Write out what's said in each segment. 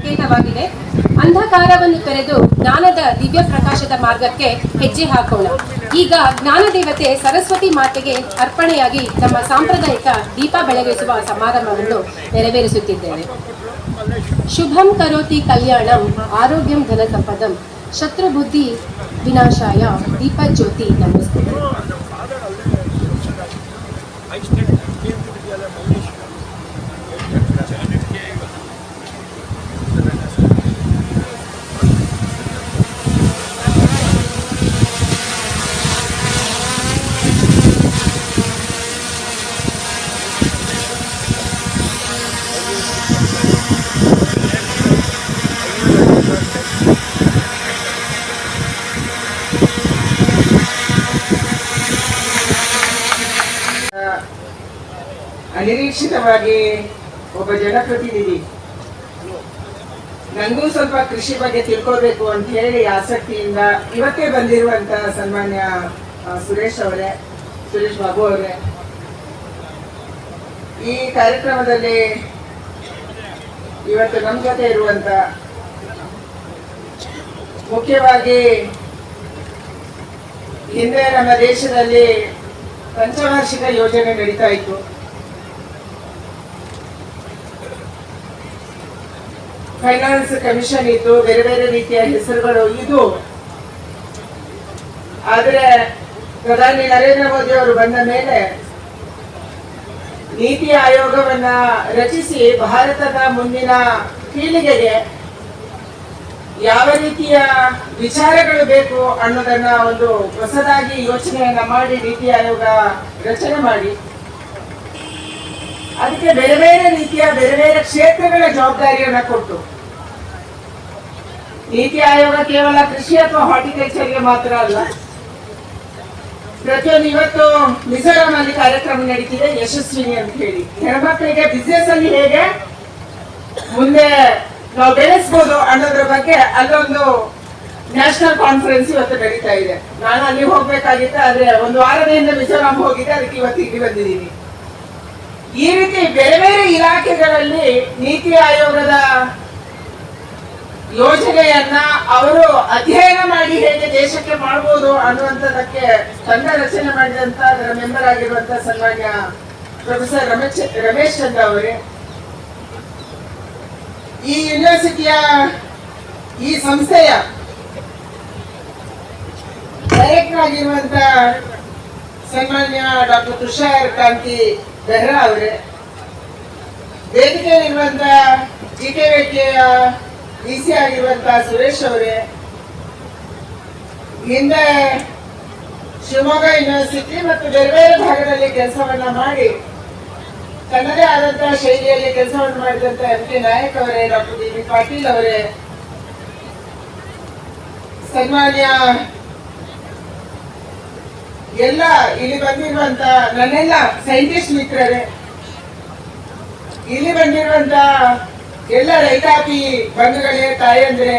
ಸಂಕೇತವಾಗಿದೆ. ಅಂಧಕಾರವನ್ನು ತೊರೆದು ಜ್ಞಾನದ ದಿವ್ಯ ಪ್ರಕಾಶದ ಮಾರ್ಗಕ್ಕೆ ಹೆಜ್ಜೆ ಹಾಕೋಣ. ಈಗ ಜ್ಞಾನದೇವತೆ ಸರಸ್ವತಿ ಮಾತೆಗೆ ಅರ್ಪಣೆಯಾಗಿ ನಮ್ಮ ಸಾಂಪ್ರದಾಯಿಕ ದೀಪ ಬೆಳಗಿಸುವ ಸಮಾರಂಭವನ್ನು ನೆರವೇರಿಸುತ್ತಿದ್ದೇವೆ. ಶುಭಂ ಕರೋತಿ ಕಲ್ಯಾಣಂ ಆರೋಗ್ಯಂ ಧನ ಸಂಪದಂ ಶತ್ರುಬುದ್ಧಿ ವಿನಾಶಾಯ ದೀಪ ಜ್ಯೋತಿ ನಮಸ್ತೆ. ಅನಿರೀಕ್ಷಿತವಾಗಿ ಒಬ್ಬ ಜನಪ್ರತಿನಿಧಿ ನನಗೂ ಸ್ವಲ್ಪ ಕೃಷಿ ಬಗ್ಗೆ ತಿಳ್ಕೊಳ್ಬೇಕು ಅಂತ ಹೇಳಿ ಆಸಕ್ತಿಯಿಂದ ಇವತ್ತೇ ಬಂದಿರುವಂತ ಸನ್ಮಾನ್ಯ ಸುರೇಶ್ ಬಾಬು ಅವರೇ, ಈ ಕಾರ್ಯಕ್ರಮದಲ್ಲಿ ಇವತ್ತು ನಮ್ಮ ಜೊತೆ ಇರುವಂತ ಮುಖ್ಯವಾಗಿ ಹಿಂದೆ ನಮ್ಮ ದೇಶದಲ್ಲಿ ಪಂಚವಾರ್ಷಿಕ ಯೋಜನೆ ನಡೀತಾ ಇತ್ತು. ಫೈನಾನ್ಸ್ ಕಮಿಷನ್ ಇತ್ತು, ಬೇರೆ ಬೇರೆ ರೀತಿಯ ಹೆಸರುಗಳು ಇದು. ಆದರೆ ಪ್ರಧಾನಿ ನರೇಂದ್ರ ಮೋದಿ ಅವರು ಬಂದ ಮೇಲೆ ನೀತಿ ಆಯೋಗವನ್ನ ರಚಿಸಿ ಭಾರತದ ಮುಂದಿನ ಪೀಳಿಗೆಗೆ ಯಾವ ರೀತಿಯ ವಿಚಾರಗಳು ಬೇಕು ಅನ್ನೋದನ್ನ ಒಂದು ಹೊಸದಾಗಿ ಯೋಚನೆಯನ್ನ ಮಾಡಿ ನೀತಿ ಆಯೋಗ ರಚನೆ ಮಾಡಿ ಅದಕ್ಕೆ ಬೇರೆ ಬೇರೆ ರೀತಿಯ ಬೇರೆ ಬೇರೆ ಕ್ಷೇತ್ರಗಳ ಜವಾಬ್ದಾರಿಯನ್ನ ಕೊಟ್ಟು, ನೀತಿ ಆಯೋಗ ಕೇವಲ ಕೃಷಿ ಅಥವಾ ಹಾರ್ಟಿಕಲ್ಚರ್ಗೆ ಮಾತ್ರ ಅಲ್ಲ, ಪ್ರತಿಯೊಂದು ಇವತ್ತು ಮಿಜೋರಾಂ ಅಲ್ಲಿ ಕಾರ್ಯಕ್ರಮ ನಡೀತಿದೆ ಯಶಸ್ವಿನಿ ಅಂತ ಹೇಳಿ, ಹೆಣ್ಮಕ್ಳಿಗೆ ಬಿಸ್ನೆಸ್ ಅಲ್ಲಿ ಹೇಗೆ ಮುಂದೆ ನಾವು ಬೆಳೆಸಬಹುದು ಅನ್ನೋದ್ರ ಬಗ್ಗೆ ಅಲ್ಲೊಂದು ನ್ಯಾಷನಲ್ ಕಾನ್ಫರೆನ್ಸ್ ಇವತ್ತು ನಡೀತಾ ಇದೆ. ನಾನು ಅಲ್ಲಿ ಹೋಗ್ಬೇಕಾಗಿತ್ತು, ಆದ್ರೆ ಒಂದು ವಾರದಿಂದ ಮಿಜೋರಾಂ ಹೋಗಿದ್ದೆ, ಅದಕ್ಕೆ ಇವತ್ತು ಇಲ್ಲಿ ಬಂದಿದ್ದೀನಿ. ಈ ರೀತಿ ಬೇರೆ ಬೇರೆ ಇಲಾಖೆಗಳಲ್ಲಿ ನೀತಿ ಆಯೋಗದ ಯೋಜನೆಯನ್ನ ಅವರು ಅಧ್ಯಯನ ಮಾಡಿ ಹೇಗೆ ದೇಶಕ್ಕೆ ಮಾಡಬಹುದು ಅನ್ನುವಂಥದ್ದಕ್ಕೆ ತಂಡ ರಚನೆ ಮಾಡಿದಂತ ಅದರ ಮೆಂಬರ್ ಆಗಿರುವಂತಹ ಸನ್ಮಾನ್ಯ ಪ್ರೊಫೆಸರ್ ರಮೇಶ್ ಚಂದ್ರ ಅವರೇ, ಈ ಯೂನಿವರ್ಸಿಟಿಯ ಈ ಸಂಸ್ಥೆಯ ಡೈರೆಕ್ಟರ್ ಆಗಿರುವಂತ ಸನ್ಮಾನ್ಯ ಡಾಕ್ಟರ್ ತುಷಾರ್ ಕಾಂತಿ ಬೆಹ್ರಾ ಅವರೇ, ವೇದಿಕೆಯಲ್ಲಿರುವಂತ ಜಿಕೆವಿಕೆಯ ಡಿಸಿ ಆಗಿರುವಂತಹ ಸುರೇಶ್ ಅವರೇ, ಹಿಂದೆ ಶಿವಮೊಗ್ಗ ಯೂನಿವರ್ಸಿಟಿ ಮತ್ತು ಬೇರೆ ಬೇರೆ ಭಾಗದಲ್ಲಿ ಕೆಲಸವನ್ನ ಮಾಡಿ ತನ್ನದೇ ಆದಂತಹ ಶೈಲಿಯಲ್ಲಿ ಕೆಲಸವನ್ನು ಮಾಡಿದಂತ ಎಂ.ಕೆ. ನಾಯಕ್ ಅವರೇ, ಡಾಕ್ಟರ್ ಬಿ.ಬಿ. ಪಾಟೀಲ್ ಅವರೇ, ಸನ್ಮಾನ್ಯ ಎಲ್ಲ ಇಲ್ಲಿ ಬಂದಿರುವಂತ ನನ್ನೆಲ್ಲ ಸೈಂಟಿಸ್ಟ್ ಮಿತ್ರರೇ, ಇಲ್ಲಿ ಬಂದಿರುವಂತ ಎಲ್ಲ ರೈತಾಪಿ ಬಂಧುಗಳೇ, ತಾಯಂದ್ರೆ,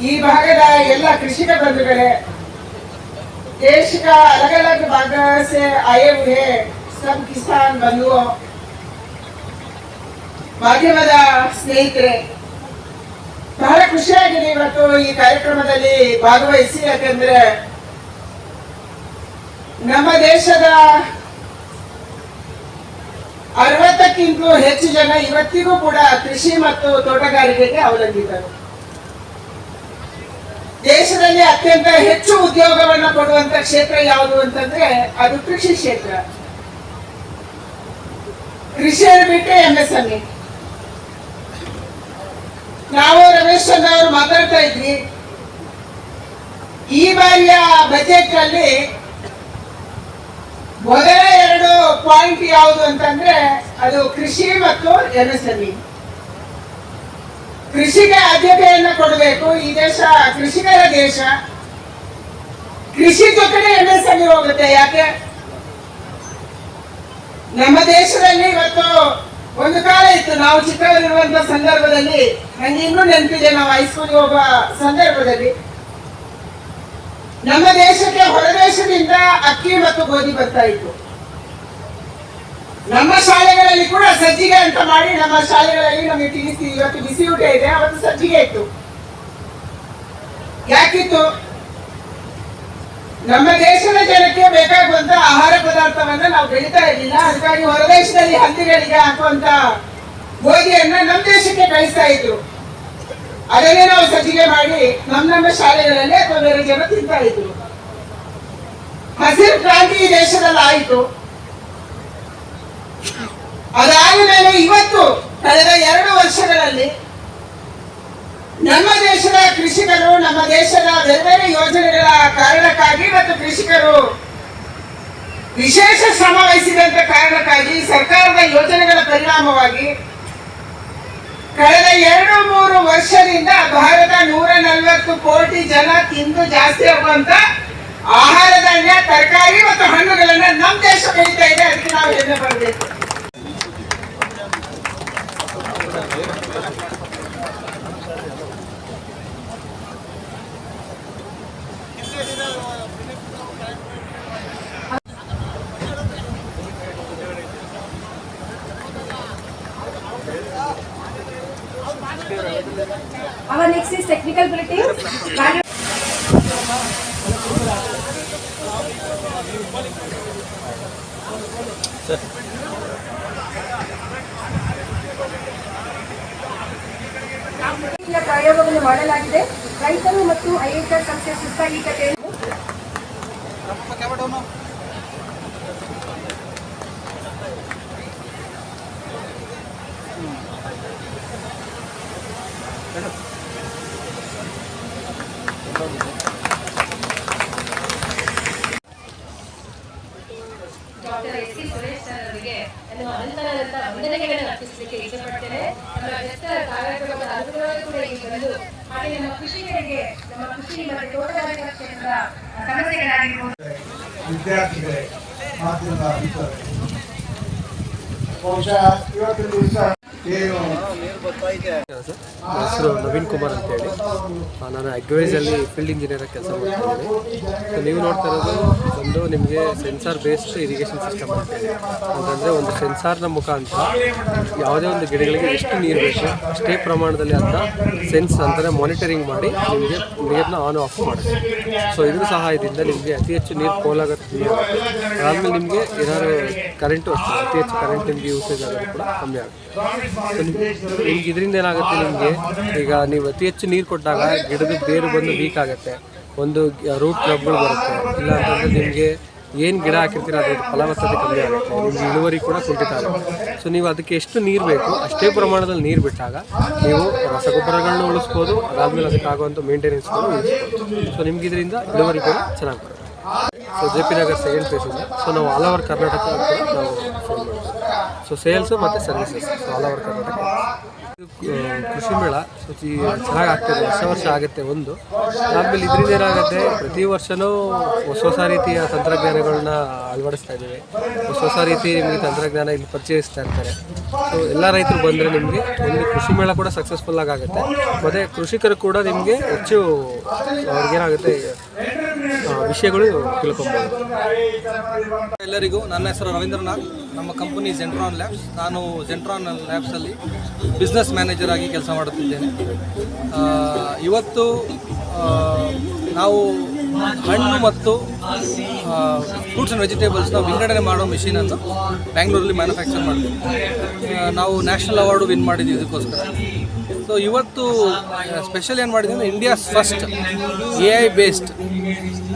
ಈ ಭಾಗದ ಎಲ್ಲ ಕೃಷಿಕ ಬಂಧುಗಳೇ, देश का अलग अलग भाग से आए हुए सब किसान बंधुओं, ಮಾಧ್ಯಮದ ಸ್ನೇಹಿತರೆ, ಬಹಳ ಖುಷಿಯಾಗಿದೆ ಇವತ್ತು ಈ ಕಾರ್ಯಕ್ರಮದಲ್ಲಿ ಭಾಗವಹಿಸಿ. ಯಾಕಂದ್ರೆ ನಮ್ಮ ದೇಶದ 60ಕ್ಕಿಂತಲೂ ಹೆಚ್ಚು ಜನ ಇವತ್ತಿಗೂ ಕೂಡ ಕೃಷಿ ಮತ್ತು ತೋಟಗಾರಿಕೆಗೆ ಅವಲಂಬಿತರು. ದೇಶದಲ್ಲಿ ಅತ್ಯಂತ ಹೆಚ್ಚು ಉದ್ಯೋಗವನ್ನು ಕೊಡುವಂತ ಕ್ಷೇತ್ರ ಯಾವುದು ಅಂತಂದ್ರೆ ಅದು ಕೃಷಿ ಕ್ಷೇತ್ರ. ಕೃಷಿಯನ್ನು ಬಿಟ್ಟರೆ MSME. ನಾವು ರಮೇಶ್ ಚಂದ್ರ ಅವರು ಮಾತಾಡ್ತಾ ಇದ್ವಿ, ಈ ಬಾರಿಯ ಬಜೆಟ್ ಅಲ್ಲಿ ಮೊದಲ 2 ಪಾಯಿಂಟ್ ಯಾವುದು ಅಂತಂದ್ರೆ ಅದು ಕೃಷಿ ಮತ್ತು MSME. ಕೃಷಿಗೆ ಆದ್ಯತೆಯನ್ನು ಕೊಡಬೇಕು. ಈ ದೇಶ ಕೃಷಿಕರ ದೇಶ. ಕೃಷಿ ಜೊತೆಗೆ MSME ಹೋಗುತ್ತೆ. ಯಾಕೆ ನಮ್ಮ ದೇಶದಲ್ಲಿ ಇವತ್ತು ಒಂದು ಕಾಲ ಇತ್ತು, ನಾವು ಚಿಕ್ಕವರಿರುವಂತ ಸಂದರ್ಭದಲ್ಲಿ, ನಂಗೆ ಇನ್ನೂ ನೆನಪಿದೆ, ನಾವು ಹೈಸ್ಕೂಲ್ಗೆ ಹೋಗುವ ಸಂದರ್ಭದಲ್ಲಿ ನಮ್ಮ ದೇಶಕ್ಕೆ ಹೊರ ದೇಶದಿಂದ ಅಕ್ಕಿ ಮತ್ತು ಗೋಧಿ ಬರ್ತಾ ಇತ್ತು. ನಮ್ಮ ಶಾಲೆಗಳಲ್ಲಿ ಕೂಡ ಸಜ್ಜಿಗೆ ಅಂತ ಮಾಡಿ ನಮ್ಮ ಶಾಲೆಗಳಲ್ಲಿ ನಮಗೆ ತಿಳಿಸಿ, ಇವತ್ತು ಬಿಸಿ ಊಟ ಇದೆ, ಅವತ್ತು ಸಜ್ಜಿಗೆ ಇತ್ತು. ಯಾಕಿತ್ತು? ನಮ್ಮ ದೇಶದ ಜನಕ್ಕೆ ಬೇಕಾಗುವಂತ ಆಹಾರ ಪದಾರ್ಥವನ್ನ ನಾವು ಬೆಳೀತಾ ಇರಲಿಲ್ಲ. ಹಾಗಾಗಿ ಹೊರದೇಶದಲ್ಲಿ ಹಂದಿಗಳಿಗೆ ಹಾಕುವಂತ ಗೋಧಿಯನ್ನ ನಮ್ಮ ದೇಶಕ್ಕೆ ಕಳಿಸ್ತಾ ಇದ್ರು. ಅದನ್ನೇ ನಾವು ಸಜ್ಜಿಗೆ ಮಾಡಿ ನಮ್ಮ ಶಾಲೆಗಳಲ್ಲಿ ಅಥವಾ ಬೇರೆ ಜನ ತಿಂತಾ ಇದ್ರು. ಹಸಿರು ಕ್ರಾಂತಿ ಈ ದೇಶದಲ್ಲಿ ಆಯಿತು. ಅದಾದ ಮೇಲೆ ಇವತ್ತು ಕಳೆದ 2 ವರ್ಷಗಳಲ್ಲಿ ನಮ್ಮ ದೇಶದ ಕೃಷಿಕರು, ನಮ್ಮ ದೇಶದ ಬೇರೆ ಬೇರೆ ಯೋಜನೆಗಳ ಕಾರಣಕ್ಕಾಗಿ ಮತ್ತು ಕೃಷಿಕರು ವಿಶೇಷ ಶ್ರಮ ವಹಿಸಿದಂತ ಕಾರಣಕ್ಕಾಗಿ ಸರ್ಕಾರದ ಯೋಜನೆಗಳ ಪರಿಣಾಮವಾಗಿ ಕಳೆದ 2-3 ವರ್ಷದಿಂದ ಭಾರತ 140 ಕೋಟಿ ಜನ ತಿಂದು ಜಾಸ್ತಿ ಆಗುವಂತ ಆಹಾರ ಧಾನ್ಯ, ತರಕಾರಿ ಮತ್ತು ಹಣ್ಣುಗಳನ್ನ ನಮ್ಮ ದೇಶ ಬೆಳೀತಾ ಇದೆ. ಅದಕ್ಕೆ ನಾವು ಹೆಮ್ಮೆ ಪಡಬೇಕು. Our next is technical bulletin. ಪ್ರಯೋಗವನ್ನು ಮಾಡಲಾಗಿದೆ. ರೈತರು ಮತ್ತು ಐಎಚ್ಆರ್ ಸಂಸ್ಥೆ ಸುಸ್ಥಾಗಿಕತೆಯನ್ನು doctor S C Suresh sir ಅವರಿಗೆ ನಾನು ಅನಂತನಾದಂತಹ ವಂದನೆಗಳನ್ನು ಅರ್ಪಿಸಲಿಕ್ಕೆ ಇಷ್ಟಪಡ್ತೇನೆ. ನಮ್ಮ ಬೆಸ್ತರ ಕಾರ್ಯಕ್ರಮದ ಅನುಗುಣವಾಗಿ ಕೂಡ ಇಲ್ಲಿ ಬಂದು ಹಾಗೆ ನಮ್ಮ ಕೃಷಿಕರಿಗೆ, ನಮ್ಮ ಕೃಷಿ ಮತ್ತು ತೋಟಗಾರಿಕಾ ಕ್ಷೇತ್ರದ ಸಮಸ್ಯೆಗಳಾಗಿರ್ಬೋದು. ವಿದ್ಯಾರ್ಥಿಗಳೇ, ಮಾತಿನ ಬಹುಶಃ ಇವತ್ತಿನ ದಿವಸ ಏನು ಹೆಸರು ನವೀನ್ ಕುಮಾರ್ ಅಂತೇಳಿ, ನಾನು ಅಗ್ವೈಸಲ್ಲಿ ಫೀಲ್ಡ್ ಇಂಜಿನಿಯರಾಗಿ ಕೆಲಸ ಮಾಡ್ತಾಯಿದ್ದೀನಿ. ಸೊ ನೀವು ನೋಡ್ತಾ ಇರೋದು ನಿಮಗೆ ಸೆನ್ಸಾರ್ ಬೇಸ್ಡ್ ಇರಿಗೇಷನ್ ಸಿಸ್ಟಮ್ ಅಂತೇಳಿ. ಅಂತಂದರೆ ಒಂದು ಸೆನ್ಸಾರ್ನ ಮುಖಾಂತರ ಯಾವುದೇ ಒಂದು ಗಿಡಗಳಿಗೆ ಎಷ್ಟು ನೀರು ಬೇಕು ಅಷ್ಟೇ ಪ್ರಮಾಣದಲ್ಲಿ ಅಂತ ಸೆನ್ಸ್ ಅಂತಾರೆ ಮಾನಿಟರಿಂಗ್ ಮಾಡಿ ನಿಮಗೆ ನೀರನ್ನ ಆನ್ ಆಫ್ ಮಾಡುತ್ತೆ. ಸೊ ಇದ್ರ ಸಹಾಯದಿಂದ ನಿಮಗೆ ಅತಿ ಹೆಚ್ಚು ನೀರು ಪೋಲಾಗುತ್ತೆ. ಅದಾದಮೇಲೆ ನಿಮಗೆ ಏನಾದ್ರು ಕರೆಂಟು ಅತಿ ಹೆಚ್ಚು ಕರೆಂಟ್ ನಿಮಗೆ ಯೂಸೇಜ್ ಆಗೋದು ಕೂಡ ಕಮ್ಮಿ ಆಗುತ್ತೆ. ಸೊ ನಿಮ್ಗೆ ಇದರಿಂದ ಏನಾಗುತ್ತೆ, ನಿಮಗೆ ಈಗ ನೀವು ಅತಿ ಹೆಚ್ಚು ನೀರು ಕೊಟ್ಟಾಗ ಗಿಡದ ಬೇರು ಬಂದು ವೀಕ್ ಆಗುತ್ತೆ, ಒಂದು ರೂಟ್ ಕ್ಲಬ್ಗಳು ಬರುತ್ತೆ. ಇಲ್ಲ ಅಂತಂದರೆ ನಿಮಗೆ ಏನು ಗಿಡ ಹಾಕಿರ್ತೀರ ಅದ್ರ ಫಲವತ್ತತೆ ಕಮ್ಮಿ ಆಗುತ್ತೆ, ನಿಮಗೆ ಇಳುವರಿ ಕೂಡ ಕುಂಠಿತ ಆಗುತ್ತೆ. ಸೊ ನೀವು ಅದಕ್ಕೆ ಎಷ್ಟು ನೀರು ಬೇಕು ಅಷ್ಟೇ ಪ್ರಮಾಣದಲ್ಲಿ ನೀರು ಬಿಟ್ಟಾಗ ನೀವು ರಸಗೊಬ್ಬರಗಳನ್ನ ಉಳಿಸ್ಬೋದು, ಅದಾದಮೇಲೆ ಅದಕ್ಕಾಗುವಂಥ ಮೇಂಟೆನೆನ್ಸ್ಗಳು ಉಳಿಸ್ಬೋದು. ಸೊ ನಿಮ್ಗೆ ಇದರಿಂದ ಇಳುವರಿ ಕೂಡ ಚೆನ್ನಾಗಿ ಬರುತ್ತೆ. So J P Nagar second ಫೇಸಿಂದ ಸೊ ನಾವು ಆಲ್ ಓವರ್ ಕರ್ನಾಟಕ ಕೂಡ ನಾವು ಸೇಲ್ ಮಾಡ್ತೀವಿ. ಸೊ ಸೇಲ್ಸು ಮತ್ತು services so all over Karnataka. ಕೃಷಿ ಮೇಳ ಸೊ ಚೆನ್ನಾಗಿ ಆಗ್ತದೆ, ವರ್ಷ ಆಗುತ್ತೆ. ಒಂದು ಆದಮೇಲೆ ಇದರಿಂದ ಏನಾಗುತ್ತೆ, ಪ್ರತಿ ವರ್ಷವೂ ಹೊಸ ರೀತಿಯ ತಂತ್ರಜ್ಞಾನಗಳನ್ನ ಅಳವಡಿಸ್ತಾ ಇದ್ದೀವಿ. ಹೊಸ ರೀತಿ ನಿಮಗೆ ತಂತ್ರಜ್ಞಾನ ಇಲ್ಲಿ ಪರಿಚಯಿಸ್ತಾ ಇರ್ತಾರೆ. ಸೊ ಎಲ್ಲ ರೈತರು ಬಂದರೆ ನಿಮಗೆ ಒಂದು ಕೃಷಿ ಮೇಳ ಕೂಡ ಸಕ್ಸಸ್ಫುಲ್ಲಾಗಿ ಆಗುತ್ತೆ. ಮತ್ತು ಕೃಷಿಕರು ಕೂಡ ನಿಮಗೆ ಹೆಚ್ಚು ಅವ್ರಿಗೇನಾಗುತ್ತೆ ವಿಷಯಗಳು ತಿಳ್ಕೊಬೋದು. ಎಲ್ಲರಿಗೂ ನನ್ನ ಹೆಸರು ರವೀಂದ್ರನಾಥ್. ನಮ್ಮ ಕಂಪನಿ ಜೆಂಟ್ರಾನ್ ಲ್ಯಾಬ್ಸ್. ನಾನು ಜೆಂಟ್ರಾನ್ ಲ್ಯಾಬ್ಸಲ್ಲಿ ಬಿಸ್ನೆಸ್ ಮ್ಯಾನೇಜರ್ ಆಗಿ ಕೆಲಸ ಮಾಡುತ್ತಿದ್ದೇನೆ. ಇವತ್ತು ನಾವು ಹಣ್ಣು ಮತ್ತು ಫ್ರೂಟ್ಸ್ ಆ್ಯಂಡ್ ವೆಜಿಟೇಬಲ್ಸ್ನ ವಿಂಗಡಣೆ ಮಾಡೋ ಮಿಷಿನನ್ನು ಬ್ಯಾಂಗ್ಳೂರಲ್ಲಿ ಮ್ಯಾನುಫ್ಯಾಕ್ಚರ್ ಮಾಡ್ತೀವಿ. ನಾವು ನ್ಯಾಷನಲ್ ಅವಾರ್ಡು ವಿನ್ ಮಾಡಿದ್ದೀವಿ ಇದಕ್ಕೋಸ್ಕರ. ಸೊ ಇವತ್ತು ಸ್ಪೆಷಲ್ ಏನು ಮಾಡಿದ್ದೀವಿ ಅಂದರೆ India's first AI based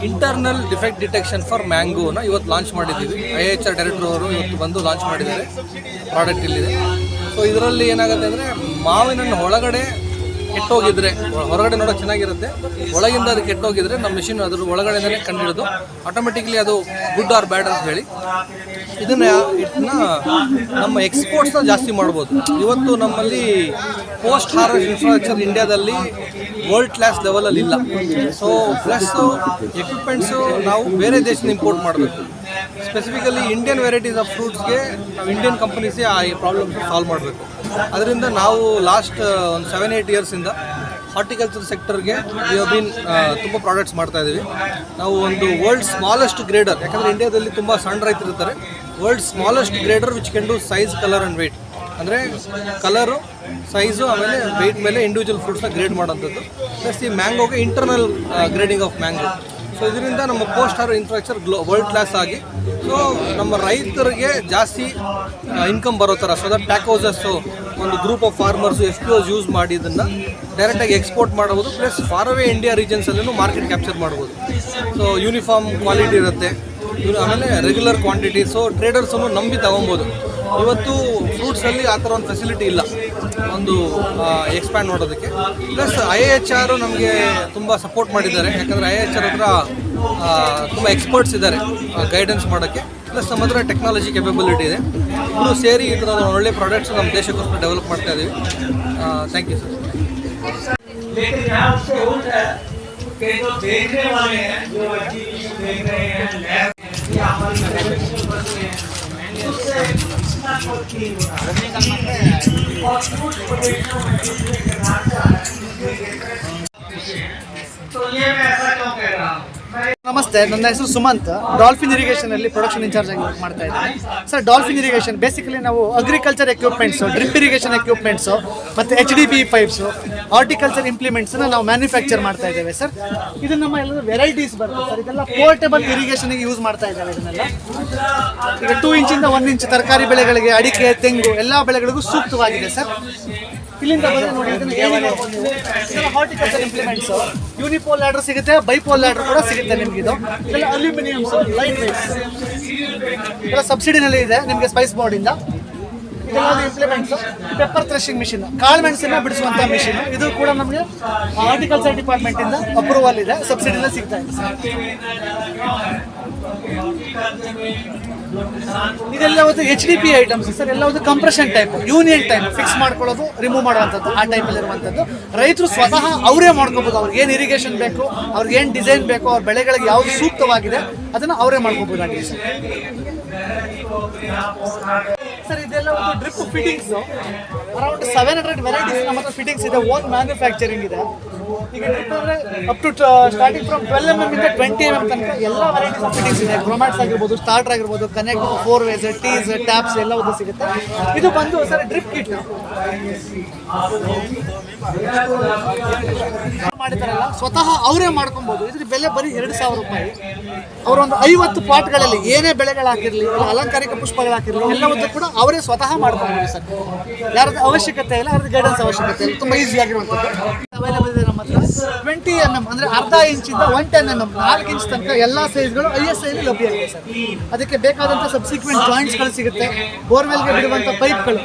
internal defect detection for ಮ್ಯಾಂಗೋನ ಇವತ್ತು ಲಾಂಚ್ ಮಾಡಿದ್ದೀವಿ. IHR ಡೈರೆಕ್ಟರ್ ಅವರು ಇವತ್ತು ಬಂದು ಲಾಂಚ್ ಮಾಡಿದ್ದಾರೆ. ಪ್ರಾಡಕ್ಟ್ ಇಲ್ಲಿದೆ. ಸೊ ಇದರಲ್ಲಿ ಏನಾಗುತ್ತೆ ಅಂದರೆ ಮಾವಿನ ಒಳಗಡೆ ಕೆಟ್ಟೋಗಿದ್ರೆ, ಹೊರಗಡೆ ನೋಡೋಕೆ ಚೆನ್ನಾಗಿರುತ್ತೆ, ಒಳಗಿಂದ ಅದು ಕೆಟ್ಟೋಗಿದ್ರೆ ನಮ್ಮ ಮಿಷಿನ್ ಅದ್ರ ಒಳಗಡೆನೇ ಕಂಡುಹಿಡಿದು ಆಟೋಮೆಟಿಕ್ಲಿ ಅದು ಗುಡ್ ಆರ್ ಬ್ಯಾಡ್ ಅಂತ ಹೇಳಿ ಇದನ್ನ ನಮ್ಮ ಎಕ್ಸ್ಪೋರ್ಟ್ಸ್ನ ಜಾಸ್ತಿ ಮಾಡ್ಬೋದು. ಇವತ್ತು ನಮ್ಮಲ್ಲಿ ಪೋಸ್ಟ್ ಹಾರ್ವೆಸ್ಟ್ ಇನ್ಫ್ರಾಸ್ಟ್ರಕ್ಚರ್ ಇಂಡಿಯಾದಲ್ಲಿ ವರ್ಲ್ಡ್ ಕ್ಲಾಸ್ ಲೆವೆಲಲ್ಲಿ ಇಲ್ಲ. ಸೊ ಪ್ಲಸ್ಸು ಎಕ್ವಿಪ್ಮೆಂಟ್ಸು ನಾವು ಬೇರೆ ದೇಶದಿಂದ ಇಂಪೋರ್ಟ್ ಮಾಡಬೇಕು. ಸ್ಪೆಸಿಫಿಕಲಿ ಇಂಡಿಯನ್ ವೆರೈಟೀಸ್ ಆಫ್ ಫ್ರೂಟ್ಸ್ಗೆ ನಾವು ಇಂಡಿಯನ್ ಕಂಪನೀಸೇ ಆ ಪ್ರಾಬ್ಲಮ್ಸ್ ಸಾಲ್ವ್ ಮಾಡಬೇಕು. ಅದರಿಂದ ನಾವು ಲಾಸ್ಟ್ ಒಂದು 7-8 ಇಯರ್ಸಿಂದ ಹಾರ್ಟಿಕಲ್ಚರ್ ಸೆಕ್ಟರ್ಗೆ ತುಂಬ ಪ್ರಾಡಕ್ಟ್ಸ್ ಮಾಡ್ತಾ ಇದ್ದೀವಿ. ನಾವು ಒಂದು ವರ್ಲ್ಡ್ ಸ್ಮಾಲೆಸ್ಟ್ ಗ್ರೇಡರ್, ಯಾಕಂದರೆ ಇಂಡಿಯಾದಲ್ಲಿ ತುಂಬ ಸಣ್ಣ ರೈತರು ಇರ್ತಾರೆ, world smallest grader which can do size, colour and weight. ಅಂದರೆ ಕಲರು, ಸೈಜು, ಆಮೇಲೆ ವೆಯ್ಟ್ ಮೇಲೆ ಇಂಡಿವಿಜುವಲ್ ಫ್ರೂಟ್ಸ್ನ ಗ್ರೇಡ್ ಮಾಡೋಂಥದ್ದು. ಪ್ಲಸ್ ಈ ಮ್ಯಾಂಗೋಗೆ internal grading of mango. So ಇದರಿಂದ ನಮ್ಮ post harvest infrastructure world class ಆಗಿ, ಸೊ ನಮ್ಮ ರೈತರಿಗೆ ಜಾಸ್ತಿ ಇನ್ಕಮ್ ಬರೋ ಥರ, ಸೊ ದಟ್ ಟ್ಯಾಕ್ ಹೌಸಸ್ಸು ಒಂದು group of farmers FPOs use ಮಾಡಿ ಇದನ್ನು ಡೈರೆಕ್ಟಾಗಿ ಎಕ್ಸ್ಪೋರ್ಟ್ ಮಾಡ್ಬೋದು. ಪ್ಲಸ್ ಫಾರ್ ಅವೇ ಇಂಡಿಯಾ ರೀಜನ್ಸಲ್ಲೂ ಮಾರ್ಕೆಟ್ ಕ್ಯಾಪ್ಚರ್ ಮಾಡ್ಬೋದು. ಸೊ ಯೂನಿಫಾರ್ಮ್ ಕ್ವಾಲಿಟಿ ಇರುತ್ತೆ, ಆಮೇಲೆ ರೆಗ್ಯುಲರ್ ಕ್ವಾಂಟಿಟಿ. ಸೊ ಟ್ರೇಡರ್ಸನ್ನು ನಂಬಿ ತಗೊಬೋದು. ಇವತ್ತು ಫ್ರೂಟ್ಸಲ್ಲಿ ಆ ಥರ ಒಂದು ಫೆಸಿಲಿಟಿ ಇಲ್ಲ ಒಂದು ಎಕ್ಸ್ಪ್ಯಾಂಡ್ ಮಾಡೋದಕ್ಕೆ. ಪ್ಲಸ್ IIHR ನಮಗೆ ತುಂಬ ಸಪೋರ್ಟ್ ಮಾಡಿದ್ದಾರೆ, ಯಾಕಂದರೆ IIHR ಹತ್ರ ತುಂಬ ಎಕ್ಸ್ಪರ್ಟ್ಸ್ ಇದ್ದಾರೆ ಗೈಡೆನ್ಸ್ ಮಾಡೋಕ್ಕೆ. ಪ್ಲಸ್ ನಮ್ಮ ಹತ್ರ ಟೆಕ್ನಾಲಜಿ ಕೆಪಬಿಲಿಟಿ ಇದೆ. ಇಬ್ಬರು ಸೇರಿ ಈ ಥರ ಒಳ್ಳೆ ಪ್ರಾಡಕ್ಟ್ಸ್ ನಮ್ಮ ದೇಶಕ್ಕೋಸ್ಕರ ಡೆವಲಪ್ ಮಾಡ್ತಾ ಇದ್ದೀವಿ. Thank you sir. ನಮಸ್ತೆ, ನನ್ನ ಹೆಸರು ಸುಮಂತ್. ಡಾಲ್ಫಿನ್ ಇರಿಗೇಷನ್ ಅಲ್ಲಿ ಪ್ರೊಡಕ್ಷನ್ ಇನ್ಚಾರ್ಜ್ ಆಗಿ ವರ್ಕ್ ಮಾಡ್ತಾ ಇದ್ದೀನಿ ಸರ್. ಡಾಲ್ಫಿನ್ ಇರಿಗೇಷನ್ ಬೇಸಿಕಲಿ ನಾವು agriculture equipments, drip irrigation equipments ಮತ್ತು HDP ಪೈಪ್ಸು, ಹಾರ್ಟಿಕಲ್ಚರ್ ಇಂಪ್ಲಿಮೆಂಟ್ಸ್ನ ನಾವು ಮ್ಯಾನುಫ್ಯಾಕ್ಚರ್ ಮಾಡ್ತಾ ಇದ್ದೇವೆ ಸರ್. ಇದು ನಮ್ಮ ಎಲ್ಲ ವೆರೈಟೀಸ್ ಬರುತ್ತೆ ಸರ್. ಇದೆಲ್ಲ ಪೋರ್ಟೇಬಲ್ ಇರಿಗೇಷನ್ಗೆ ಯೂಸ್ ಮಾಡ್ತಾ ಇದ್ದೇವೆ. ಇದನ್ನೆಲ್ಲ ಈಗ 2 ಇಂಚಿಂದ 1 ಇಂಚ್ ತರಕಾರಿ ಬೆಳೆಗಳಿಗೆ, ಅಡಿಕೆ, ತೆಂಗು ಎಲ್ಲ ಬೆಳೆಗಳಿಗೂ ಸೂಕ್ತವಾಗಿದೆ ಸರ್. ಇಲ್ಲಿಂದ ಬಂದರೆ ನೋಡಿ, ಇದನ್ನು ಹಾರ್ಟಿಕಲ್ಚರ್ ಇಂಪ್ಲಿಮೆಂಟ್ಸು, ಯೂನಿಪೋಲ್ ಲ್ಯಾಡರ್ ಸಿಗುತ್ತೆ, ಬೈಪೋಲ್ ಲ್ಯಾಡರ್ ಕೂಡ ಸಿಗುತ್ತೆ ನಿಮ್ಗೆ. ಇದು ಇದೆಲ್ಲ ಅಲ್ಯೂಮಿನಿಯಮ್ಸು, ಲೈಟ್ ವೇಟ್ಸ್ ಎಲ್ಲ ಸಬ್ಸಿಡಿನಲ್ಲಿ ಇದೆ ನಿಮಗೆ ಸ್ಪೈಸ್ ಬೋರ್ಡಿಂದ. ಇದೆಲ್ಲ ಇಂಪ್ಲಿಮೆಂಟ್ಸು. ಪೆಪ್ಪರ್ ಥ್ರೆಶಿಂಗ್ ಮಿಷಿನ್, ಕಾಳು ಮೆಣಸನ್ನ ಬಿಡಿಸುವಂಥ ಮಿಷಿನ್, ಇದು ಕೂಡ ನಮಗೆ ಹಾರ್ಟಿಕಲ್ಚರ್ ಡಿಪಾರ್ಟ್ಮೆಂಟಿಂದ ಅಪ್ರೂವಲ್ ಇದೆ, ಸಬ್ಸಿಡಿನಲ್ಲಿ ಸಿಗ್ತಾ ಇದೆ ಸರ್. ಇದೆಲ್ಲ ಒಂದು HDP ಐಟಮ್ಸ್ ಸರ್. ಎಲ್ಲ ಒಂದು compression type, union type, fix ಮಾಡ್ಕೊಳ್ಳೋದು, ರಿಮೂವ್ ಮಾಡುವಂಥದ್ದು, ಆ ಟೈಪಲ್ಲಿ ಇರುವಂಥದ್ದು. ರೈತರು ಸ್ವತಃ ಅವರೇ ಮಾಡ್ಕೋಬೋದು. ಅವ್ರಿಗೆ ಏನು ಇರಿಗೇಷನ್ ಬೇಕು, ಅವ್ರಿಗೆ ಏನು ಡಿಸೈನ್ ಬೇಕು, ಅವ್ರ ಬೆಳೆಗಳಿಗೆ ಯಾವುದು ಸೂಕ್ತವಾಗಿದೆ ಅದನ್ನು ಅವರೇ ಮಾಡ್ಕೋಬೋದಾಗಿದೆ ಸರ್. ಸರ್ ಇದೆಲ್ಲ ಒಂದು ಡ್ರಿಪ್ ಫಿಟ್ಟಿಂಗ್ಸು. ಅರೌಂಡ್ 700 ವೆರೈಟೀಸ್ ನಮ್ಮ ಹತ್ರ ಫಿಟ್ಟಿಂಗ್ಸ್ ಇದೆ. ಓನ್ ಮ್ಯಾನುಫ್ಯಾಕ್ಚರಿಂಗ್ ಇದೆ. ಈಗ ಡ್ರಿಪ್ ಅಂದರೆ up to starting from 12 mm ಇಂದ 20 mm ತನಕ ಎಲ್ಲ ವೆರೈಟೀಸ್ ಆಫ್ ಫಿಟ್ಟಿಂಗ್ಸ್ ಇದೆ. ಗ್ರೋಮ್ಯಾಟ್ಸ್ ಆಗಿರ್ಬೋದು, ಸ್ಟಾರ್ಟರ್ ಆಗಿರ್ಬೋದು, ಕನೆಕ್ಟ್, 4 ways, ಟೀಸ್, ಟ್ಯಾಪ್ಸ್ ಎಲ್ಲವೂ ಸಿಗುತ್ತೆ. ಇದು ಬಂದು ಸರ್ ಡ್ರಿಪ್ ಕಿಟ್ ಮಾಡಿದಾರಲ್ಲ, ಸ್ವತಃ ಅವರೇ ಮಾಡ್ಕೊಬೋದು. ಇದ್ರ ಬೆಲೆ ಬರೀ 2,000 ರೂಪಾಯಿ. ಅವರೊಂದು 50 ಪಾಟ್ಗಳಲ್ಲಿ ಏನೇ ಬೆಳೆಗಳಾಗಿರಲಿ, ಅಲಂಕಾರಿಕ ಪುಷ್ಪಗಳಾಗಿರಲಿ, ಎಲ್ಲವನ್ನೂ ಕೂಡ ಅವರೇ ಸ್ವತಃ ಮಾಡ್ಕೊಬೋದು ಸರ್. ಯಾರದ್ದು ಅವಶ್ಯಕತೆ ಇಲ್ಲ, ಅವ್ರದ್ದು ಗೈಡೆನ್ಸ್ ಅವಶ್ಯಕತೆ ಇಲ್ಲ. ತುಂಬ ಈಸಿ ಆಗಿರುವಂಥದ್ದು ಅವೈಲೇಬಲ್ ಇದೆ ನಮ್ಮ ಹತ್ರ. 20 mm ಅಂದರೆ ಅರ್ಧ ಇಂಚಿಂದ 110 mm 4 ಇಂಚ್ ತನಕ ಎಲ್ಲ ಸೈಜ್ಗಳು ISI ಲಭ್ಯ ಇದೆ ಸರ್. ಅದಕ್ಕೆ ಬೇಕಾದಂಥ ಸಬ್ಸಿಕ್ವೆಂಟ್ ಜಾಯಿಂಟ್ಸ್ಗಳು ಸಿಗುತ್ತೆ. ಬೋರ್ವೆಲ್ಗೆ ಬಿಡುವಂಥ ಪೈಪ್ಗಳು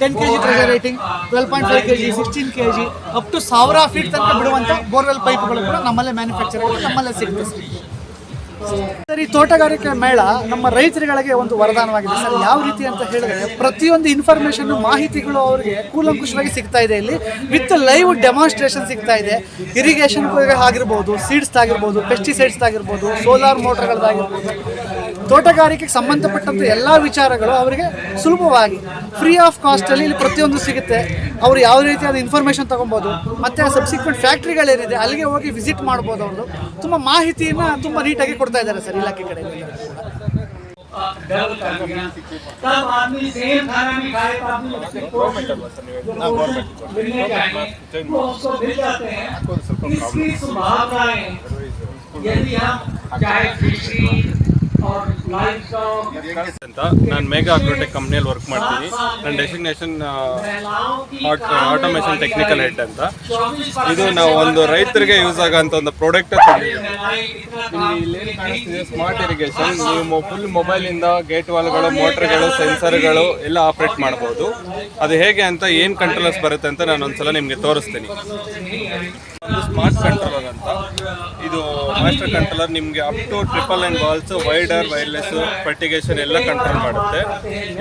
10 kg pressure rating, 12.5 kg, 16 kg, up to 1000 feet ತನಕ ಬಿಡುವಂಥ ಬೋರ್ವೆಲ್ ಪೈಪ್ಗಳು ಕೂಡ ನಮ್ಮಲ್ಲೇ ಮ್ಯಾನುಫ್ಯಾಕ್ಚರ್ ಆಗಿ ನಮ್ಮಲ್ಲೇ ಸಿಗುತ್ತೆ ಸರ್. ಈ ತೋಟಗಾರಿಕೆ ಮೇಳ ನಮ್ಮ ರೈತರುಗಳಿಗೆ ಒಂದು ವರದಾನವಾಗಿದೆ ಸರ್. ಯಾವ ರೀತಿ ಅಂತ ಹೇಳಿದ್ರೆ, ಪ್ರತಿಯೊಂದು ಇನ್ಫಾರ್ಮೇಷನ್, ಮಾಹಿತಿಗಳು ಅವರಿಗೆ ಕೂಲಂಕುಷವಾಗಿ ಸಿಗ್ತಾ ಇದೆ. ಇಲ್ಲಿ ವಿತ್ ಲೈವ್ ಡೆಮಾನ್ಸ್ಟ್ರೇಷನ್ ಸಿಗ್ತಾ ಇದೆ. ಇರಿಗೇಷನ್ ಆಗಿರ್ಬೋದು, ಸೀಡ್ಸ್ ಆಗಿರ್ಬೋದು, ಪೆಸ್ಟಿಸೈಡ್ಸ್ ಆಗಿರ್ಬೋದು, ಸೋಲಾರ್ ಮೋಟರ್ಗಳದ್ದಾಗಿರ್ಬೋದು, ತೋಟಗಾರಿಕೆಗೆ ಸಂಬಂಧಪಟ್ಟಂಥ ಎಲ್ಲ ವಿಚಾರಗಳು ಅವರಿಗೆ ಸುಲಭವಾಗಿ ಫ್ರೀ ಆಫ್ ಕಾಸ್ಟಲ್ಲಿ ಇಲ್ಲಿ ಪ್ರತಿಯೊಂದು ಸಿಗುತ್ತೆ. ಅವರು ಯಾವ ರೀತಿಯಾದ ಇನ್ಫಾರ್ಮೇಷನ್ ತೊಗೊಬೋದು. ಮತ್ತು ಸಬ್ಸಿಕ್ವೆಂಟ್ ಫ್ಯಾಕ್ಟ್ರಿಗಳೇನಿದೆ ಅಲ್ಲಿಗೆ ಹೋಗಿ ವಿಸಿಟ್ ಮಾಡ್ಬೋದು. ಅವರು ತುಂಬ ಮಾಹಿತಿಯನ್ನು ತುಂಬ ನೀಟಾಗಿ ಕೊಡ್ತಾ ಇದ್ದಾರೆ ಸರ್ ಇಲಾಖೆ ಕಡೆ. ಅಂತ ನಾನು ಮೇಘಾ ಅಗ್ರೋಟೆಕ್ ಕಂಪ್ನಿಯಲ್ಲಿ ವರ್ಕ್ ಮಾಡ್ತೀನಿ. ನನ್ನ ಡೆಸಿಗ್ನೇಷನ್ ಆಟೋಮೇಷನ್ ಟೆಕ್ನಿಕಲ್ ಹೆಡ್ ಅಂತ. ಇದು ನಾವು ಒಂದು ರೈತರಿಗೆ ಯೂಸ್ ಆಗೋಂಥ ಒಂದು ಪ್ರಾಡಕ್ಟ್ ಕಾಣಿಸ್ತಿದೆ, ಸ್ಮಾರ್ಟ್ ಇರಿಗೇಷನ್. ನೀವು ಫುಲ್ ಮೊಬೈಲಿಂದ ಗೇಟ್ ವಾಲ್ಗಳು, ಮೋಟರ್ಗಳು, ಸೆನ್ಸರ್ಗಳು ಎಲ್ಲ ಆಪ್ರೇಟ್ ಮಾಡ್ಬೋದು. ಅದು ಹೇಗೆ ಅಂತ, ಏನು ಕಂಟ್ರೋಲರ್ಸ್ ಬರುತ್ತೆ ಅಂತ ನಾನು ಒಂದ್ಸಲ ನಿಮಗೆ ತೋರಿಸ್ತೀನಿ. ಒಂದು ಸ್ಮಾರ್ಟ್ ಕಂಟ್ರೋಲರ್ ಅಂತ, ಇದು ಮಾಸ್ಟರ್ ಕಂಟ್ರೋಲರ್. ನಿಮಗೆ ಅಪ್ ಟು 9 ಬಾಲ್ಸ್, ವೈಡರ್, ವೈರ್ಲೆಸ್, ಫರ್ಟಿಗೇಷನ್ ಎಲ್ಲ ಕಂಟ್ರೋಲ್ ಮಾಡುತ್ತೆ.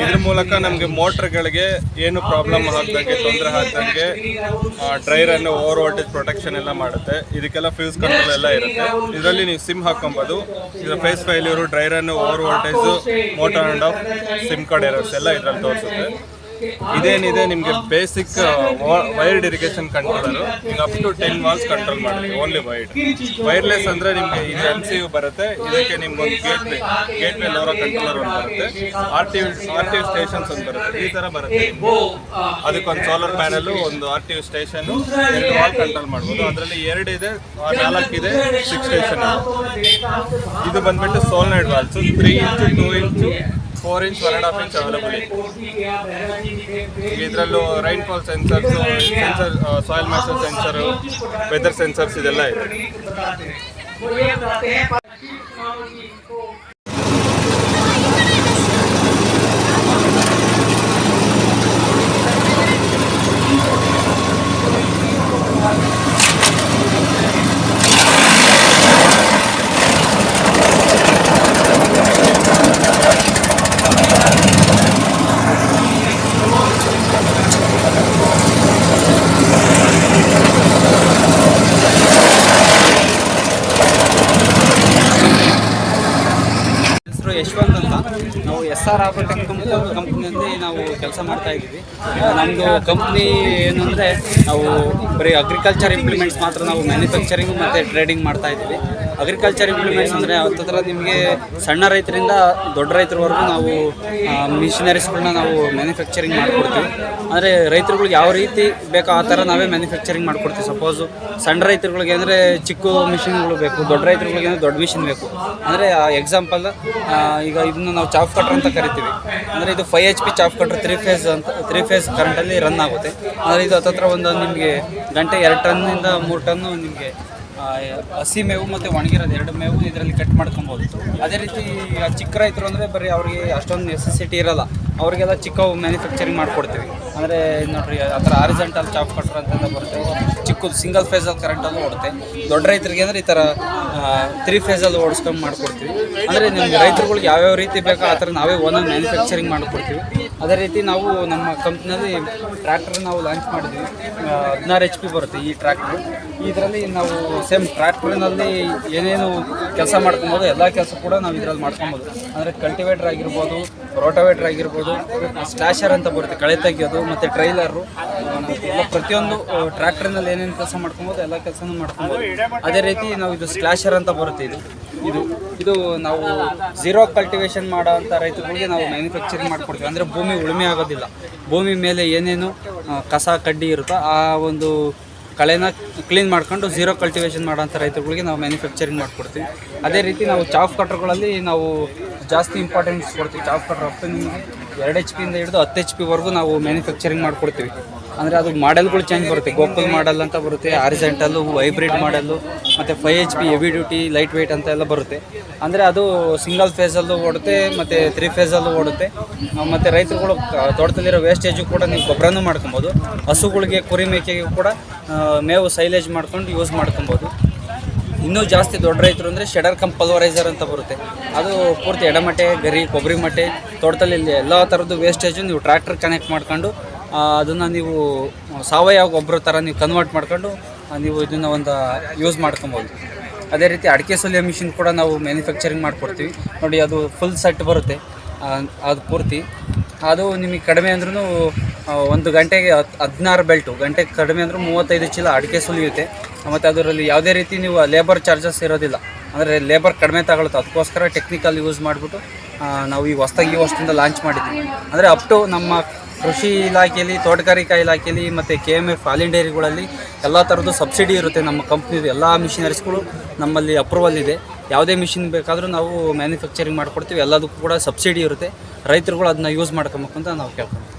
ಇದ್ರ ಮೂಲಕ ನಮಗೆ ಮೋಟರ್ಗಳಿಗೆ ಏನು ಪ್ರಾಬ್ಲಮ್ ಆಗದಂಗೆ, ತೊಂದರೆ ಆಗದಂಗೆ, ಡ್ರೈರನ್ನು ಓವರ್ ವೋಲ್ಟೇಜ್ ಪ್ರೊಟೆಕ್ಷನ್ ಎಲ್ಲ ಮಾಡುತ್ತೆ. ಇದಕ್ಕೆಲ್ಲ ಫ್ಯೂಸ್ ಕಂಟ್ರೋಲ್ ಎಲ್ಲ ಇರುತ್ತೆ. ಇದರಲ್ಲಿ ನೀವು ಸಿಮ್ ಹಾಕೊಬೋದು. ಇದರ phase failure, dry run, over voltage, motor and off, SIM card errors ಎಲ್ಲ ಇದರಲ್ಲಿ ತೋರಿಸುತ್ತೆ. ಇದೇನಿದೆ ನಿಮಗೆ ಬೇಸಿಕ್ ವೈರ್ಡ್ ಇರಿಗೇಷನ್ ಕಂಟ್ರೋಲರು ಈಗ ಅಪ್ ಟು 10 ವಾಲ್ಸ್ ಕಂಟ್ರೋಲ್ ಮಾಡುತ್ತೆ ಓನ್ಲಿ ವೈರ್ಲೆಸ್ ಅಂದರೆ ನಿಮಗೆ ಇದು MCU ಬರುತ್ತೆ. ಇದಕ್ಕೆ ನಿಮ್ಗೊಂದು ಗೇಟ್ವೇ ಲೋರಾ ಕಂಟ್ರೋಲರ್ ಒಂದು ಬರುತ್ತೆ, RTU ಸ್ಟೇಷನ್ಸ್ ಒಂದು ಬರುತ್ತೆ, ಈ ಥರ ಬರುತ್ತೆ. ಅದಕ್ಕೊಂದು ಸೋಲಾರ್ ಪ್ಯಾನಲ್, ಒಂದು RTU ಸ್ಟೇಷನ್, 2 ವಾಲ್ ಕಂಟ್ರೋಲ್ ಮಾಡ್ಬೋದು. ಅದರಲ್ಲಿ 2 ಇದೆ, 4 ಇದೆ, 6 ಸ್ಟೇಷನ್. ಇದು ಬಂದ್ಬಿಟ್ಟು solenoid valves 3 inch, 2 inch, 4 inch, 1.5 inch available ಇದೆ. ಇದರಲ್ಲೂ rainfall sensors, soil moisture sensor, weather sensors ಇದೆಲ್ಲ ಇದೆ. ಹೆಸರು ಯಶವಂತ್ ಅಂತ. ನಾವು SR ಆಗ್ರೋಟೆಕ್ ಕಂಪ್ನಿಯಲ್ಲಿ ನಾವು ಕೆಲಸ ಮಾಡ್ತಾ ಇದ್ದೀವಿ. ನಮ್ಮದು ಕಂಪ್ನಿ ಏನು ಅಂದರೆ ನಾವು ಬರೀ ಅಗ್ರಿಕಲ್ಚರ್ ಇಂಪ್ಲಿಮೆಂಟ್ಸ್ ಮಾತ್ರ ನಾವು ಮ್ಯಾನುಫ್ಯಾಕ್ಚರಿಂಗ್ ಮತ್ತು ಟ್ರೇಡಿಂಗ್ ಮಾಡ್ತಾ ಇದ್ದೀವಿ. ಅಗ್ರಿಕಲ್ಚರ್ ಇಂಪ್ಲಿಮೆಂಟ್ಸ್ ಅಂದರೆ ಹತ್ತಿರ ನಿಮಗೆ ಸಣ್ಣ ರೈತರಿಂದ ದೊಡ್ಡ ರೈತರವರೆಗೂ ನಾವು ಮಿಷನರೀಸ್ಗಳನ್ನ ನಾವು ಮ್ಯಾನುಫ್ಯಾಕ್ಚರಿಂಗ್ ಮಾಡಿಕೊಡ್ತೀವಿ. ಅಂದರೆ ರೈತರುಗಳಿಗೆ ಯಾವ ರೀತಿ ಬೇಕೋ ಆ ಥರ ನಾವೇ ಮ್ಯಾನುಫ್ಯಾಕ್ಚರಿಂಗ್ ಮಾಡಿಕೊಡ್ತೀವಿ. ಸಪೋಸು ಸಣ್ಣ ರೈತರುಗಳಿಗೆ ಅಂದರೆ ಚಿಕ್ಕ ಮಿಷಿನ್ಗಳು ಬೇಕು, ದೊಡ್ಡ ರೈತರುಗಳಿಗೆ ಅಂದರೆ ದೊಡ್ಡ ಮಿಷಿನ್ ಬೇಕು. ಅಂದರೆ ಎಕ್ಸಾಂಪಲ್ ಈಗ ಇದನ್ನು ನಾವು ಚಾಫ್ ಕಟ್ರ್ ಅಂತ ಕರಿತೀವಿ. ಅಂದರೆ ಇದು 5 HP ಚಾಫ್ ಕಟ್ರ್ 3 ಫೇಸ್ ಕರೆಂಟಲ್ಲಿ ರನ್ ಆಗುತ್ತೆ. ಅಂದರೆ ಇದು ಹತ್ತಿರ ಒಂದು ನಿಮಗೆ ಗಂಟೆ 2 ಟನ್ನಿಂದ 3 ಟನ್ನು ನಿಮಗೆ ಹಸಿ ಮೇವು ಮತ್ತು ಒಣಗಿರೋದು 2 ಮೇವು ಇದರಲ್ಲಿ ಕಟ್ ಮಾಡ್ಕೊಬೋದು. ಅದೇ ರೀತಿ ಚಿಕ್ಕ ರೈತರು ಅಂದರೆ ಬರೀ ಅವ್ರಿಗೆ ಅಷ್ಟೊಂದು ನೆಸೆಸಿಟಿ ಇರೋಲ್ಲ, ಅವರಿಗೆಲ್ಲ ಚಿಕ್ಕ ಮ್ಯಾನುಫ್ಯಾಕ್ಚರಿಂಗ್ ಮಾಡಿಕೊಡ್ತೀವಿ. ಅಂದರೆ ನೋಡಿರಿ ಆ ಥರ ಹಾರಿಜಾಂಟಲ್ ಚಾಪ್ ಕಟ್ರ್ ಅಂತ ಬರುತ್ತೆ, ಚಿಕ್ಕದು ಸಿಂಗಲ್ ಫೇಸಲ್ಲಿ ಕರೆಂಟಲ್ಲೂ ಓಡುತ್ತೆ. ದೊಡ್ಡ ರೈತರಿಗೆ ಅಂದರೆ ಈ ಥರ 3 ಫೇಸಲ್ಲಿ ಓಡಿಸ್ಕೊಂಡು ಮಾಡಿಕೊಡ್ತೀವಿ. ಅಂದರೆ ನಿಮ್ಗೆ ರೈತರುಗಳಿಗೆ ಯಾವ್ಯಾವ ರೀತಿ ಬೇಕೋ ಆ ಥರ ನಾವೇ ಓನಾಗಿ ಮ್ಯಾನುಫ್ಯಾಕ್ಚರಿಂಗ್ ಮಾಡಿಕೊಡ್ತೀವಿ. ಅದೇ ರೀತಿ ನಾವು ನಮ್ಮ ಕಂಪ್ನಿಯಲ್ಲಿ ಟ್ರ್ಯಾಕ್ಟರ್ ನಾವು ಲಾಂಚ್ ಮಾಡಿದ್ವಿ. 16 HP ಬರುತ್ತೆ ಈ ಟ್ರ್ಯಾಕ್ಟ್ರು. ಇದರಲ್ಲಿ ನಾವು ಸೇಮ್ ಟ್ರ್ಯಾಕ್ಟ್ರಿನಲ್ಲಿ ಏನೇನು ಕೆಲಸ ಮಾಡ್ಕೊಬೋದು ಎಲ್ಲ ಕೆಲಸ ಕೂಡ ನಾವು ಇದರಲ್ಲಿ ಮಾಡ್ಕೊಬೋದು. ಅಂದರೆ ಕಲ್ಟಿವೇಟ್ರ್ ಆಗಿರ್ಬೋದು, ರೋಟೋವೇಟ್ರ್ ಆಗಿರ್ಬೋದು, ಸ್ಲ್ಯಾಶರ್ ಅಂತ ಬರುತ್ತೆ ಕಳೆ ತೆಗಿಯೋದು, ಮತ್ತು ಟ್ರೈಲರು, ಎಲ್ಲ ಪ್ರತಿಯೊಂದು ಟ್ರ್ಯಾಕ್ಟ್ರಿನಲ್ಲಿ ಏನೇನು ಕೆಲಸ ಮಾಡ್ಕೊಬೋದು ಎಲ್ಲ ಕೆಲಸನೂ ಮಾಡ್ಕೊಬೋದು. ಅದೇ ರೀತಿ ನಾವು ಇದು ಸ್ಲ್ಯಾಶರ್ ಅಂತ ಬರುತ್ತೆ. ಇದು ನಾವು ಝೀರೋ ಕಲ್ಟಿವೇಷನ್ ಮಾಡೋ ಅಂಥ ರೈತರುಗಳಿಗೆ ನಾವು ಮ್ಯಾನುಫ್ಯಾಕ್ಚರಿಂಗ್ ಮಾಡಿಕೊಡ್ತೀವಿ. ಅಂದರೆ ಭೂಮಿ ಉಳುಮೆ ಆಗೋದಿಲ್ಲ, ಭೂಮಿ ಮೇಲೆ ಏನೇನು ಕಸ ಕಡ್ಡಿ ಇರುತ್ತೋ ಆ ಒಂದು ಕಳೆನ ಕ್ಲೀನ್ ಮಾಡ್ಕೊಂಡು ಝೀರೋ ಕಲ್ಟಿವೇಷನ್ ಮಾಡೋಂಥ ರೈತರುಗಳಿಗೆ ನಾವು ಮ್ಯಾನುಫ್ಯಾಕ್ಚರಿಂಗ್ ಮಾಡಿಕೊಡ್ತೀವಿ. ಅದೇ ರೀತಿ ನಾವು ಚಾಫ್ ಕಟ್ರ್ಗಳಲ್ಲಿ ನಾವು ಜಾಸ್ತಿ ಇಂಪಾರ್ಟೆನ್ಸ್ ಕೊಡ್ತೀವಿ. ಚಾಫ್ ಕಟ್ರ್ ಅಪ್ ನಿಮಗೆ 2 HP ಇಂದ ಹಿಡಿದು 10 HP ವರೆಗೂ ನಾವು ಮ್ಯಾನುಫ್ಯಾಕ್ಚರಿಂಗ್ ಮಾಡಿಕೊಡ್ತೀವಿ. ಅಂದರೆ ಅದು ಮಾಡೆಲ್ಗಳು ಚೇಂಜ್ ಬರುತ್ತೆ. ಗೋಕುಲ್ ಮಾಡೆಲ್ ಅಂತ ಬರುತ್ತೆ, ಹಾರಿಜಾಂಟಲ್ಲು, ಹೈಬ್ರಿಡ್ ಮಾಡೆಲ್ಲು, ಮತ್ತು 5 HP heavy duty, light weight ಅಂತ ಎಲ್ಲ ಬರುತ್ತೆ. ಅಂದರೆ ಅದು ಸಿಂಗಲ್ ಫೇಸಲ್ಲೂ ಓಡುತ್ತೆ ಮತ್ತು 3 ಫೇಸಲ್ಲೂ ಓಡುತ್ತೆ. ಮತ್ತು ರೈತರುಗಳು ತೋಟದಲ್ಲಿರೋ ವೇಸ್ಟೇಜು ಕೂಡ ನೀವು ಗೊಬ್ಬರನೂ ಮಾಡ್ಕೊಬೋದು. ಹಸುಗಳಿಗೆ, ಕುರಿ ಮೇಕೆಗೆ ಕೂಡ ಮೇವು ಸೈಲೇಜ್ ಮಾಡ್ಕೊಂಡು ಯೂಸ್ ಮಾಡ್ಕೊಬೋದು. ಇನ್ನೂ ಜಾಸ್ತಿ ದೊಡ್ಡ ರೈತರು ಅಂದರೆ ಶೆಡರ್ ಕಮ್ ಪಲ್ವರೈಸರ್ ಅಂತ ಬರುತ್ತೆ. ಅದು ಪೂರ್ತಿ ಎಡಮಟ್ಟೆ, ಗರಿ, ಕೊಬ್ಬರಿ ಮಟ್ಟೆ, ತೋಟದಲ್ಲಿ ಎಲ್ಲ ಥರದ್ದು ವೇಸ್ಟೇಜು ನೀವು ಟ್ರ್ಯಾಕ್ಟರ್ ಕನೆಕ್ಟ್ ಮಾಡ್ಕೊಂಡು ಅದನ್ನು ನೀವು ಸಾವಯವ ಗೊಬ್ಬರ ಥರ ನೀವು ಕನ್ವರ್ಟ್ ಮಾಡ್ಕೊಂಡು ನೀವು ಇದನ್ನು ಒಂದು ಯೂಸ್ ಮಾಡ್ಕೊಬೋದು. ಅದೇ ರೀತಿ ಅಡಿಕೆ ಸುಲಿಯೋ ಮಿಷಿನ್ ಕೂಡ ನಾವು ಮ್ಯಾನುಫ್ಯಾಕ್ಚರಿಂಗ್ ಮಾಡಿಕೊಡ್ತೀವಿ. ನೋಡಿ ಅದು ಫುಲ್ ಸೆಟ್ ಬರುತ್ತೆ, ಅದು ಪೂರ್ತಿ. ಅದು ನಿಮಗೆ ಕಡಿಮೆ ಅಂದ್ರೂ 1 ಗಂಟೆಗೆ 16 ಬೆಲ್ಟು, ಗಂಟೆಗೆ ಕಡಿಮೆ ಅಂದರೂ 35 ಚೀಲ ಅಡಿಕೆ ಸುಲಿಯುತ್ತೆ. ಮತ್ತು ಅದರಲ್ಲಿ ಯಾವುದೇ ರೀತಿ ನೀವು ಲೇಬರ್ ಚಾರ್ಜಸ್ ಇರೋದಿಲ್ಲ. ಅಂದರೆ ಲೇಬರ್ ಕಡಿಮೆ ತಗೊಳುತ್ತೆ. ಅದಕ್ಕೋಸ್ಕರ ಟೆಕ್ನಿಕಲ್ ಯೂಸ್ ಮಾಡಿಬಿಟ್ಟು ನಾವು ಈಗ ಹೊಸ್ದಾಗಿ ಈ ವರ್ಷದಿಂದ ಲಾಂಚ್ ಮಾಡಿದ್ದೀವಿ. ಅಂದರೆ ಅಪ್ ಟು ನಮ್ಮ ಕೃಷಿ ಇಲಾಖೆಯಲ್ಲಿ, ತೋಟಗಾರಿಕಾ ಇಲಾಖೆಯಲ್ಲಿ ಮತ್ತು KMF ಆಲ್ ಇಂಡಿಯಾ ಡೈರಿಗಳಲ್ಲಿ ಎಲ್ಲ ಥರದ್ದು ಸಬ್ಸಿಡಿ ಇರುತ್ತೆ. ನಮ್ಮ ಕಂಪ್ನಿದು ಎಲ್ಲ ಮಿಷನರೀಸ್ಗಳು ನಮ್ಮಲ್ಲಿ ಅಪ್ರೂವಲ್ ಇದೆ. ಯಾವುದೇ ಮಿಷಿನ್ ಬೇಕಾದರೂ ನಾವು ಮ್ಯಾನುಫ್ಯಾಕ್ಚರಿಂಗ್ ಮಾಡಿಕೊಡ್ತೀವಿ. ಎಲ್ಲದಕ್ಕೂ ಕೂಡ ಸಬ್ಸಿಡಿ ಇರುತ್ತೆ. ರೈತರುಗಳು ಅದನ್ನ ಯೂಸ್ ಮಾಡ್ಕೊಬೇಕು ಅಂತ ನಾವು ಕೇಳ್ಕೊಂತೀವಿ.